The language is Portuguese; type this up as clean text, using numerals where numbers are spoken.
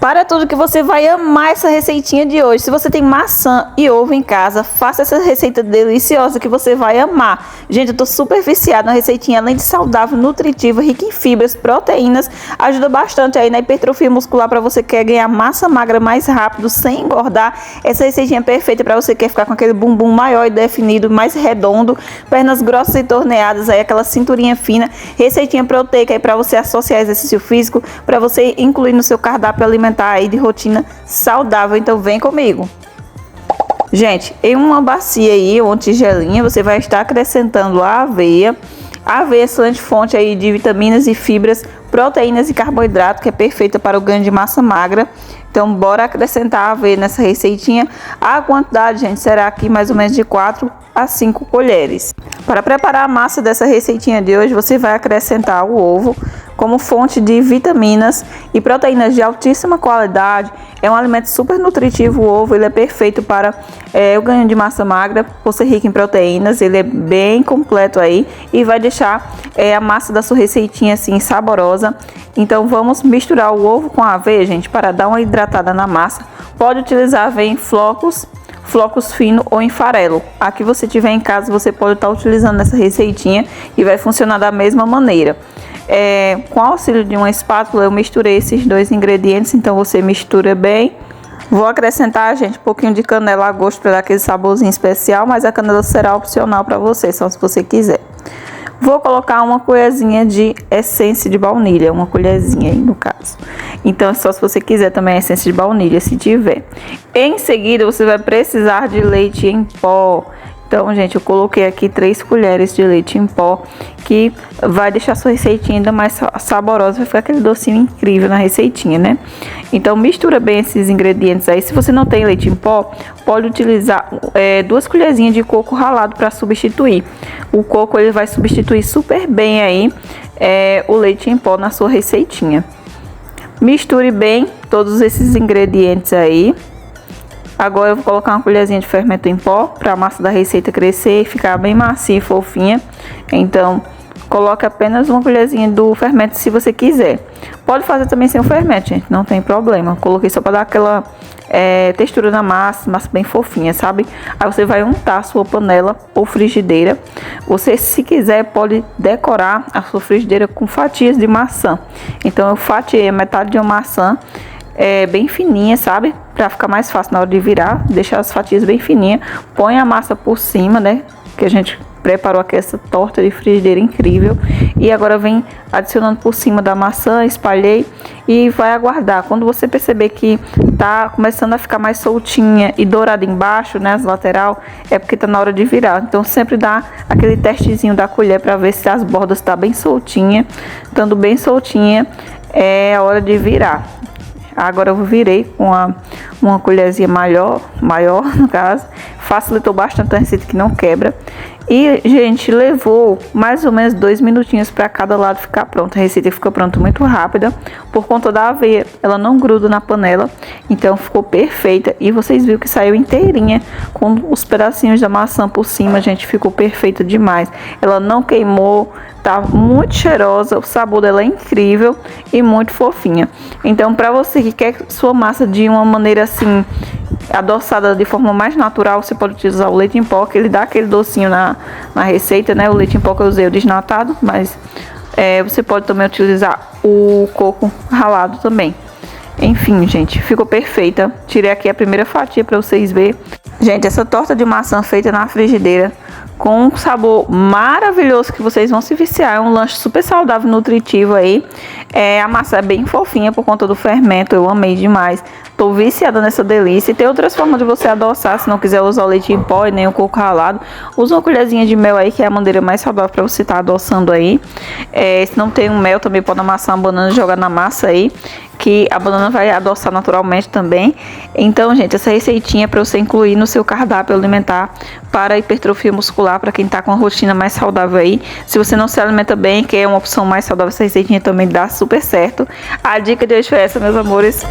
Para tudo que você vai amar essa receitinha de hoje. Se você tem maçã e ovo em casa, faça essa receita deliciosa que você vai amar. Gente, eu tô super viciada na receitinha, além de saudável, nutritiva, rica em fibras, proteínas, ajuda bastante aí na hipertrofia muscular para você que quer ganhar massa magra mais rápido, sem engordar. Essa receitinha é perfeita para você que quer ficar com aquele bumbum maior e definido, mais redondo, pernas grossas e torneadas, aí aquela cinturinha fina. Receitinha proteica aí para você associar exercício físico, para você incluir no seu cardápio alimentar aí de rotina saudável. Então vem comigo. Gente, em uma bacia aí, uma tigelinha, você vai estar acrescentando a aveia. A aveia é excelente fonte aí de vitaminas e fibras, proteínas e carboidrato, que é perfeita para o ganho de massa magra. Então bora acrescentar a aveia nessa receitinha. A quantidade, gente, será aqui mais ou menos de 4 a 5 colheres. Para preparar a massa dessa receitinha de hoje, você vai acrescentar o ovo como fonte de vitaminas e proteínas de altíssima qualidade. É um alimento super nutritivo. O ovo ele é perfeito para o ganho de massa magra, por ser rico em proteínas. Ele é bem completo aí e vai deixar a massa da sua receitinha assim saborosa. Então vamos misturar o ovo com a aveia, gente, para dar uma hidratada na massa. Pode utilizar aveia em flocos finos ou em farelo. A que você tiver em casa, você pode estar utilizando essa receitinha e vai funcionar da mesma maneira. Com o auxílio de uma espátula, eu misturei esses dois ingredientes, então você mistura bem. Vou acrescentar, gente, um pouquinho de canela a gosto para dar aquele saborzinho especial, mas a canela será opcional para você, só se você quiser. Vou colocar uma colherzinha de essência de baunilha, uma colherzinha aí no caso. Então é só se você quiser também essência de baunilha, se tiver. Em seguida você vai precisar de leite em pó. Então, gente, eu coloquei aqui 3 colheres de leite em pó, que vai deixar a sua receitinha ainda mais saborosa, vai ficar aquele docinho incrível na receitinha, né? Então, mistura bem esses ingredientes aí. Se você não tem leite em pó, pode utilizar 2 colherzinhas de coco ralado para substituir. O coco ele vai substituir super bem aí o leite em pó na sua receitinha. Misture bem todos esses ingredientes aí. Agora eu vou colocar uma colherzinha de fermento em pó para a massa da receita crescer e ficar bem macia e fofinha. Então, coloque apenas uma colherzinha do fermento se você quiser. Pode fazer também sem o fermento, gente, não tem problema. Coloquei só para dar aquela textura na massa bem fofinha, sabe? Aí você vai untar a sua panela ou frigideira. Você, se quiser, pode decorar a sua frigideira com fatias de maçã. Então eu fatiei a metade de uma maçã bem fininha, sabe? Pra ficar mais fácil na hora de virar, deixar as fatias bem fininhas. Põe a massa por cima, né? Que a gente preparou aqui essa torta de frigideira incrível. E agora vem adicionando por cima da maçã, espalhei e vai aguardar. Quando você perceber que tá começando a ficar mais soltinha e dourada embaixo, né, as lateral, é porque tá na hora de virar. Então sempre dá aquele testezinho da colher para ver se as bordas tá bem soltinha. Estando bem soltinha, é a hora de virar. Agora eu virei com uma colherzinha maior no caso. Facilitou bastante a receita que não quebra. E, gente, levou mais ou menos 2 minutinhos para cada lado ficar pronto. A receita ficou pronta muito rápida. Por conta da aveia, ela não gruda na panela. Então ficou perfeita. E vocês viram que saiu inteirinha com os pedacinhos da maçã por cima, gente. Ficou perfeita demais. Ela não queimou. Tá muito cheirosa, o sabor dela é incrível e muito fofinha. Então, para você que quer sua massa de uma maneira assim, adoçada de forma mais natural, você pode utilizar o leite em pó, que ele dá aquele docinho na receita, né? O leite em pó que eu usei o desnatado, mas você pode também utilizar o coco ralado também. Enfim, gente, ficou perfeita. Tirei aqui a primeira fatia para vocês verem. Gente, essa torta de maçã feita na frigideira, com um sabor maravilhoso que vocês vão se viciar. É um lanche super saudável, nutritivo aí. A massa é bem fofinha por conta do fermento. Eu amei demais. Tô viciada nessa delícia. E tem outras formas de você adoçar. Se não quiser usar o leite em pó e nem o coco ralado, usa uma colherzinha de mel aí, que é a maneira mais saudável para você estar adoçando aí. Se não tem um mel, também pode amassar uma banana e jogar na massa aí, que a banana vai adoçar naturalmente também. Então, gente, essa receitinha é para você incluir no seu cardápio alimentar para hipertrofia muscular, para quem tá com uma rotina mais saudável aí. Se você não se alimenta bem, que é uma opção mais saudável, essa receitinha também dá super certo. A dica de hoje foi essa, meus amores.